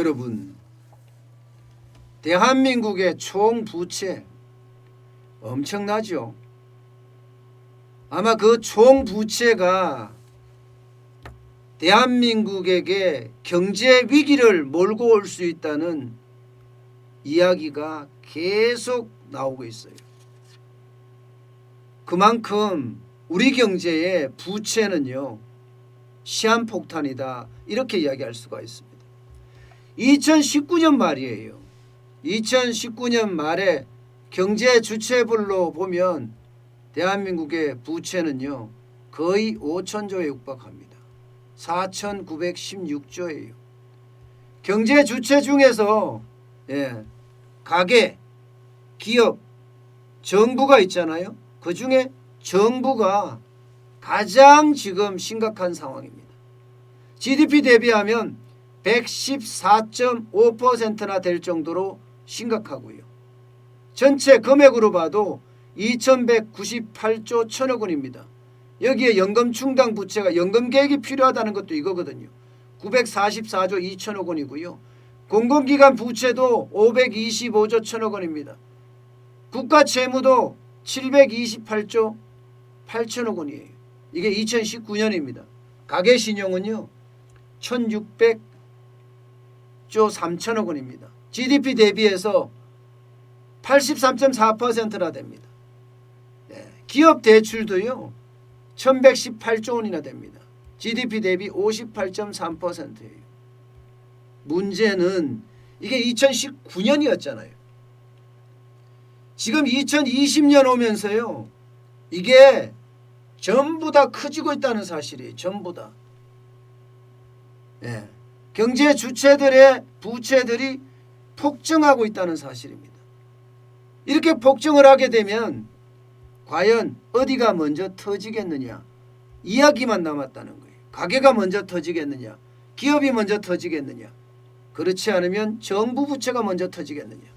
여러분, 대한민국의 총 부채 엄청나죠. 아마 그 총 부채가 대한민국에게 경제 위기를 몰고 올 수 있다는 이야기가 계속 나오고 있어요. 그만큼 우리 경제의 부채는요, 시한폭탄이다, 이렇게 이야기할 수가 있습니다. 2019년 말이에요. 2019년 말에 경제 주체별로 보면 대한민국의 부채는요, 거의 5천조에 육박합니다. 4,916조예요. 경제 주체 중에서 가계, 기업, 정부가 있잖아요. 그 중에 정부가 가장 지금 심각한 상황입니다. GDP 대비하면 114.5%나 될 정도로 심각하고요. 전체 금액으로 봐도 2,198조 1천억 원입니다. 여기에 연금 충당 부채가 연금 계획이 필요하다는 것도 이거거든요. 944조 2천억 원이고요. 공공기관 부채도 525조 1천억 원입니다. 국가 채무도 728조 8천억 원이에요. 이게 2019년입니다. 가계신용은요 1600조 3천억 원입니다. GDP 대비해서 83.4%나 됩니다. 기업 대출도요 1118조 원이나 됩니다. GDP 대비 58.3%예요. 문제는 이게 2019년이었잖아요. 지금 2020년 오면서요, 이게 전부 다 커지고 있다는 사실이에요. 전부 다. 경제 주체들의 부채들이 폭증하고 있다는 사실입니다. 이렇게 폭증을 하게 되면 과연 어디가 먼저 터지겠느냐, 이야기만 남았다는 거예요. 가계가 먼저 터지겠느냐, 기업이 먼저 터지겠느냐, 그렇지 않으면 정부 부채가 먼저 터지겠느냐.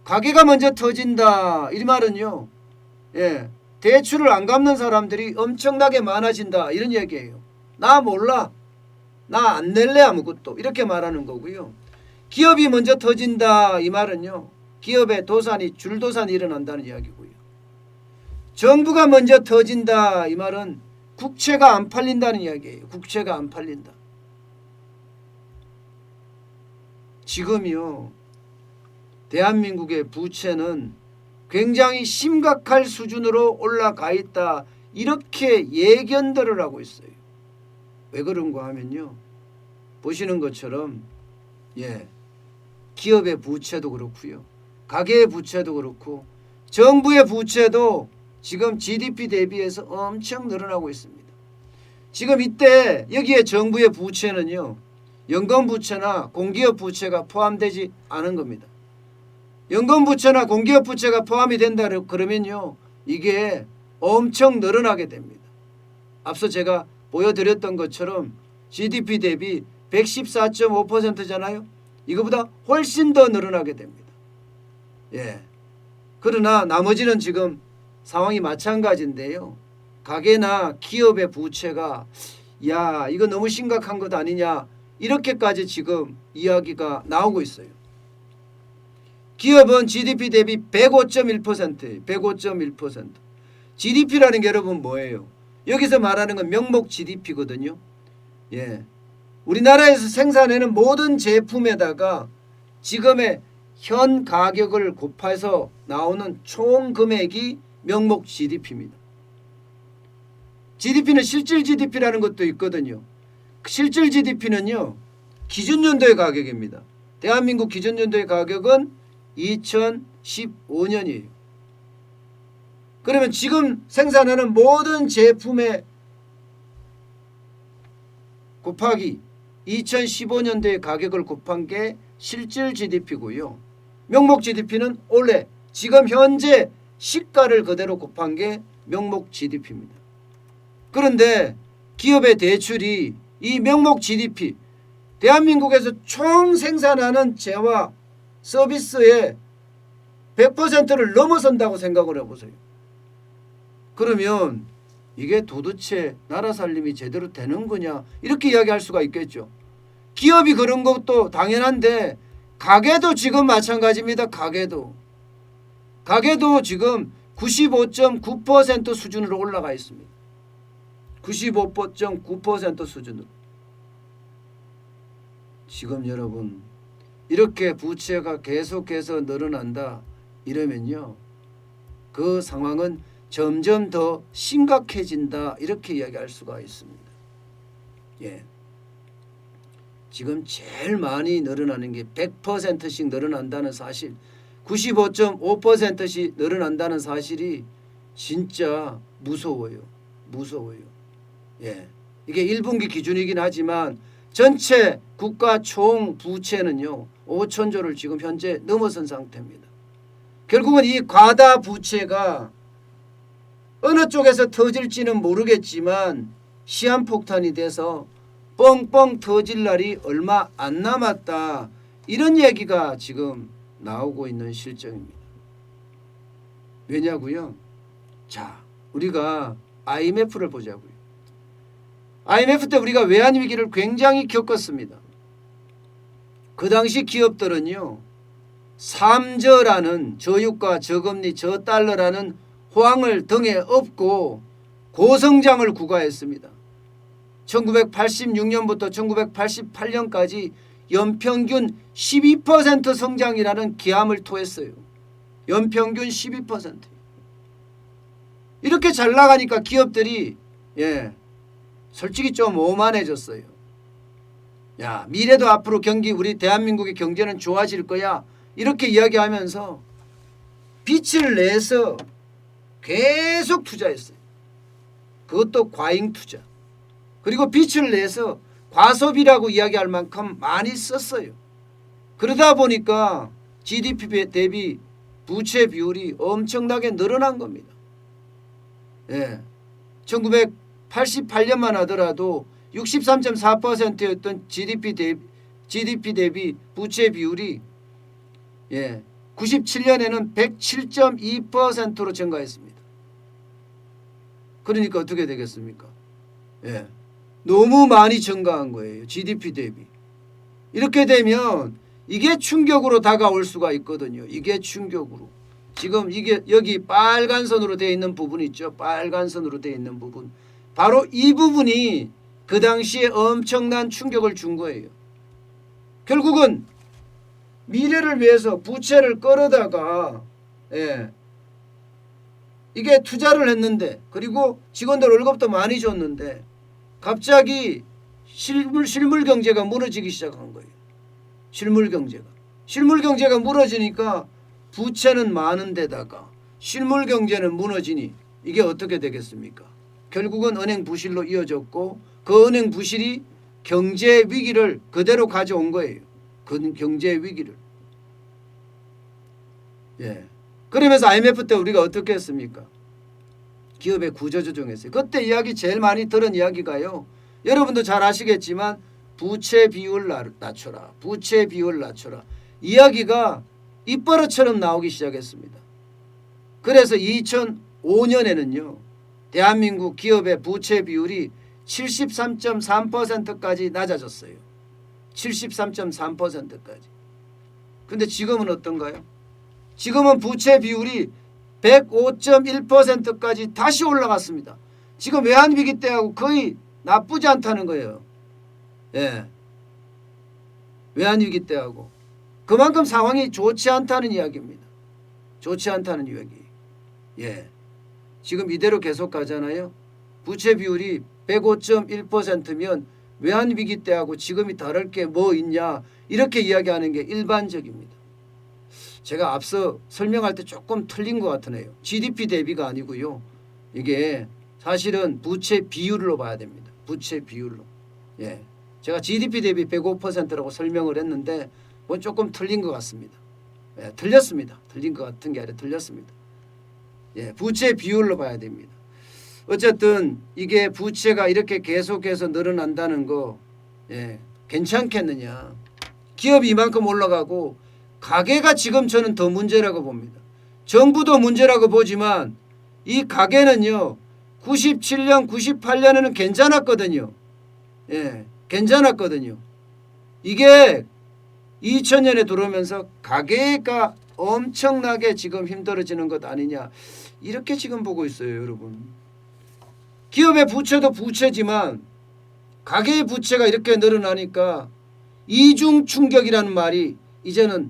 가계가 먼저 터진다, 이 말은요, 대출을 안 갚는 사람들이 엄청나게 많아진다, 이런 얘기예요. 나 몰라, 나 안 낼래 아무것도, 이렇게 말하는 거고요. 기업이 먼저 터진다, 이 말은요, 기업의 도산이 줄도산이 일어난다는 이야기고요. 정부가 먼저 터진다, 이 말은 국채가 안 팔린다는 이야기예요. 국채가 안 팔린다. 지금요, 대한민국의 부채는 굉장히 심각할 수준으로 올라가 있다, 이렇게 예견들을 하고 있어요. 왜 그런가 하면요, 보시는 것처럼 기업의 부채도 그렇고요, 가계의 부채도 그렇고, 정부의 부채도 지금 GDP 대비해서 엄청 늘어나고 있습니다. 지금 이때 여기에 정부의 부채는요, 연금 부채나 공기업 부채가 포함되지 않은 겁니다. 연금 부채나 공기업 부채가 포함이 된다 그러면요, 이게 엄청 늘어나게 됩니다. 앞서 제가 보여드렸던 것처럼 GDP 대비 114.5%잖아요. 이거보다 훨씬 더 늘어나게 됩니다. 그러나 나머지는 지금 상황이 마찬가지인데요, 가계나 기업의 부채가 이거 너무 심각한 것 아니냐, 이렇게까지 지금 이야기가 나오고 있어요. 기업은 GDP 대비 105.1%예요. 105.1%. GDP라는 게 여러분 뭐예요? 여기서 말하는 건 명목 GDP거든요. 우리나라에서 생산하는 모든 제품에다가 지금의 현 가격을 곱해서 나오는 총 금액이 명목 GDP입니다. GDP는 실질 GDP라는 것도 있거든요. 실질 GDP는요, 기준연도의 가격입니다. 대한민국 기준연도의 가격은 2015년이에요. 그러면 지금 생산하는 모든 제품의 곱하기 2015년도의 가격을 곱한 게 실질 GDP고요. 명목 GDP는 원래 지금 현재 시가를 그대로 곱한 게 명목 GDP입니다. 그런데 기업의 대출이 이 명목 GDP, 대한민국에서 총 생산하는 재화 서비스의 100%를 넘어선다고 생각을 해보세요. 그러면 이게 도대체 나라 살림이 제대로 되는 거냐, 이렇게 이야기할 수가 있겠죠. 기업이 그런 것도 당연한데 가게도 지금 마찬가지입니다. 가게도 지금 95.9% 수준으로 올라가 있습니다. 95.9% 수준으로. 지금 여러분 이렇게 부채가 계속해서 늘어난다 이러면요, 그 상황은 점점 더 심각해진다 이렇게 이야기할 수가 있습니다. 예. 지금 제일 많이 늘어나는 게 100%씩 늘어난다는 사실, 95.5%씩 늘어난다는 사실이 진짜 무서워요. 예. 이게 1분기 기준이긴 하지만 전체 국가 총 부채는요 5천조를 지금 현재 넘어선 상태입니다. 결국은 이 과다 부채가 어느 쪽에서 터질지는 모르겠지만 시한폭탄이 돼서 뻥뻥 터질 날이 얼마 안 남았다, 이런 얘기가 지금 나오고 있는 실정입니다. 왜냐고요? 자, 우리가 IMF를 보자고요. IMF 때 우리가 외환위기를 굉장히 겪었습니다. 그 당시 기업들은요 3저라는 저유가 저금리 저달러라는 호황을 등에 업고 고성장을 구가했습니다. 1986년부터 1988년까지 연평균 12% 성장이라는 기함을 토했어요. 연평균 12%. 이렇게 잘 나가니까 기업들이 솔직히 좀 오만해졌어요. 야, 미래도 앞으로 경기, 우리 대한민국의 경제는 좋아질 거야, 이렇게 이야기하면서 빚을 내서 계속 투자했어요. 그것도 과잉 투자. 그리고 빚을 내서 과소비라고 이야기할 만큼 많이 썼어요. 그러다 보니까 GDP 대비 부채 비율이 엄청나게 늘어난 겁니다. 1988년만 하더라도 63.4%였던 GDP 대비 부채 비율이 97년에는 107.2%로 증가했습니다. 그러니까 어떻게 되겠습니까? 너무 많이 증가한 거예요. GDP 대비. 이렇게 되면 이게 충격으로 다가올 수가 있거든요. 이게 충격으로. 지금 이게 여기 빨간 선으로 되어 있는 부분 있죠. 빨간 선으로 되어 있는 부분. 바로 이 부분이 그 당시에 엄청난 충격을 준 거예요. 결국은 미래를 위해서 부채를 끌어다가 이게 투자를 했는데, 그리고 직원들 월급도 많이 줬는데 갑자기 실물 경제가 무너지기 시작한 거예요. 실물 경제가 무너지니까 부채는 많은 데다가 실물 경제는 무너지니 이게 어떻게 되겠습니까? 결국은 은행 부실로 이어졌고 그 은행 부실이 경제 위기를 그대로 가져온 거예요. 그 경제 위기를. 그러면서 IMF 때 우리가 어떻게 했습니까? 기업의 구조조정했어요. 그때 이야기 제일 많이 들은 이야기가요, 여러분도 잘 아시겠지만 부채 비율 낮춰라. 부채 비율 낮춰라. 이야기가 입버릇처럼 나오기 시작했습니다. 그래서 2005년에는요. 대한민국 기업의 부채 비율이 73.3%까지 낮아졌어요. 73.3%까지. 근데 지금은 어떤가요? 지금은 부채 비율이 105.1%까지 다시 올라갔습니다. 지금 외환위기 때하고 거의 나쁘지 않다는 거예요. 외환위기 때하고. 그만큼 상황이 좋지 않다는 이야기입니다. 좋지 않다는 이야기. 지금 이대로 계속 가잖아요. 부채 비율이 105.1%면 외환위기 때하고 지금이 다를 게 뭐 있냐, 이렇게 이야기하는 게 일반적입니다. 제가 앞서 설명할 때 조금 틀린 것 같으네요. GDP 대비가 아니고요. 이게 사실은 부채 비율로 봐야 됩니다. 부채 비율로. 제가 GDP 대비 105%라고 설명을 했는데 뭐 조금 틀린 것 같습니다. 틀렸습니다. 틀린 것 같은 게 아니라 틀렸습니다. 부채 비율로 봐야 됩니다. 어쨌든 이게 부채가 이렇게 계속해서 늘어난다는 거 괜찮겠느냐. 기업이 이만큼 올라가고 가계가 지금 저는 더 문제라고 봅니다. 정부도 문제라고 보지만 이 가계는요 97년 98년에는 괜찮았거든요. 괜찮았거든요. 이게 2000년에 들어오면서 가계가 엄청나게 지금 힘들어지는 것 아니냐, 이렇게 지금 보고 있어요, 여러분. 기업의 부채도 부채지만 가계의 부채가 이렇게 늘어나니까 이중 충격이라는 말이 이제는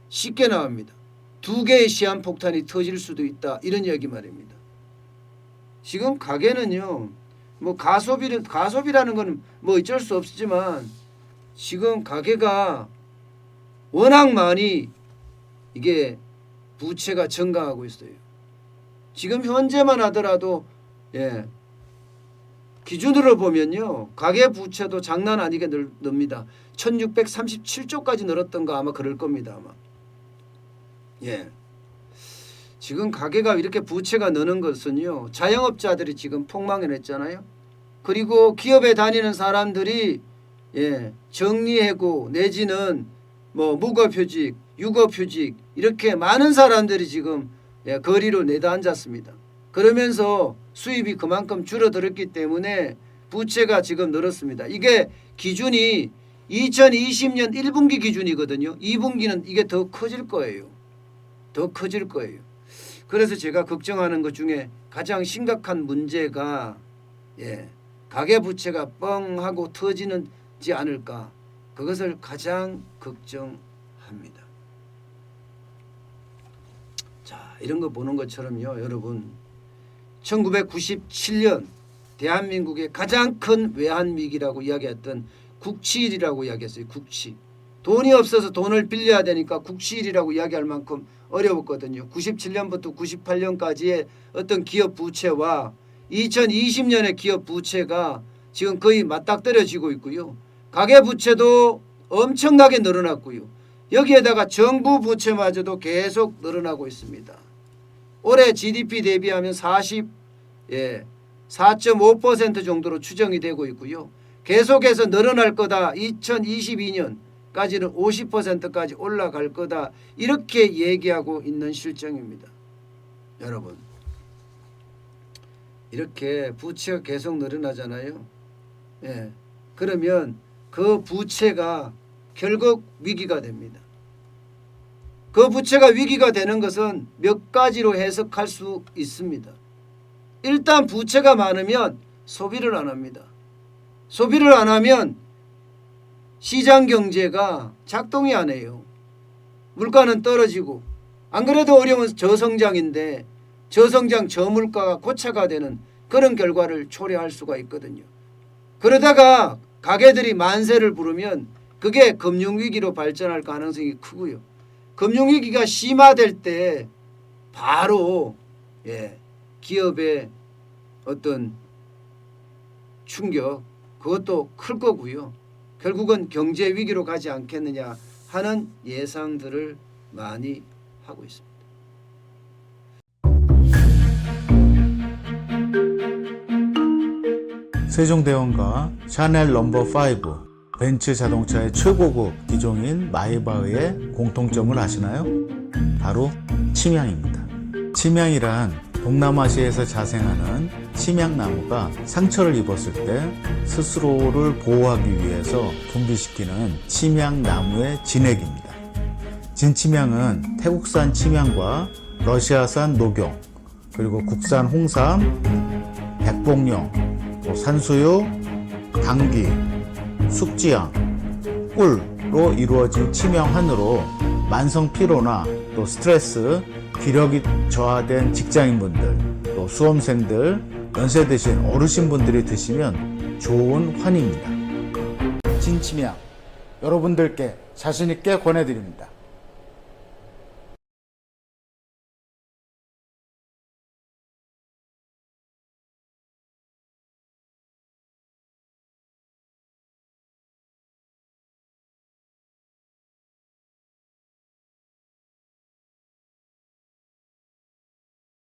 쉽게 나옵니다. 두 개의 시한폭탄이 터질 수도 있다, 이런 이야기 말입니다. 지금 가계는요, 뭐 가소비라는 건 뭐 어쩔 수 없지만 지금 가계가 워낙 많이 이게 부채가 증가하고 있어요. 지금 현재만 하더라도 기준으로 보면요, 가계 부채도 장난 아니게 늡니다. 1637조까지 늘었던가 아마 그럴 겁니다. 아마. 지금 가계가 이렇게 부채가 느는 것은요, 자영업자들이 지금 폭망을 했잖아요. 그리고 기업에 다니는 사람들이 정리해고 내지는 뭐 무급휴직, 육아휴직 이렇게 많은 사람들이 지금 거리로 내다앉았습니다. 그러면서 수입이 그만큼 줄어들었기 때문에 부채가 지금 늘었습니다. 이게 기준이 2020년 1분기 기준이거든요. 2분기는 이게 더 커질 거예요. 더 커질 거예요. 그래서 제가 걱정하는 것 중에 가장 심각한 문제가 가계부채가 뻥 하고 터지는지 않을까, 그것을 가장 걱정합니다. 자, 이런 거 보는 것처럼요, 여러분, 1997년 대한민국의 가장 큰 외환위기라고 이야기했던 국치일이라고 이야기했어요. 국치. 돈이 없어서 돈을 빌려야 되니까 국치일이라고 이야기할 만큼 어려웠거든요. 97년부터 98년까지의 어떤 기업 부채와 2020년의 기업 부채가 지금 거의 맞닥뜨려지고 있고요. 가계 부채도 엄청나게 늘어났고요. 여기에다가 정부 부채마저도 계속 늘어나고 있습니다. 올해 GDP 대비하면 4.5% 정도로 추정이 되고 있고요. 계속해서 늘어날 거다. 2022년까지는 50%까지 올라갈 거다. 이렇게 얘기하고 있는 실정입니다. 여러분, 이렇게 부채가 계속 늘어나잖아요. 그러면 그 부채가 결국 위기가 됩니다. 그 부채가 위기가 되는 것은 몇 가지로 해석할 수 있습니다. 일단 부채가 많으면 소비를 안 합니다. 소비를 안 하면 시장 경제가 작동이 안 해요. 물가는 떨어지고, 안 그래도 어려운 저성장인데 저성장 저물가가 고착화 되는 그런 결과를 초래할 수가 있거든요. 그러다가 가게들이 만세를 부르면 그게 금융위기로 발전할 가능성이 크고요. 금융위기가 심화될 때 바로 기업의 어떤 충격, 그것도 클 거고요. 결국은 경제 위기로 가지 않겠느냐 하는 예상들을 많이 하고 있습니다. 세종대왕과 샤넬 넘버5, 벤츠 자동차의 최고급 기종인 마이바흐의 공통점을 아시나요? 바로 침향입니다. 침향이란 동남아시아에서 자생하는 침향나무가 상처를 입었을 때 스스로를 보호하기 위해서 분비시키는 침향나무의 진액입니다. 진침향은 태국산 침향과 러시아산 녹용, 그리고 국산 홍삼, 백봉령, 산수유, 당귀, 숙지향, 꿀로 이루어진 침향환으로 만성 피로나 또 스트레스, 기력이 저하된 직장인분들, 또 수험생들, 연세 드신 어르신분들이 드시면 좋은 환입니다. 진침향 여러분들께 자신있게 권해드립니다.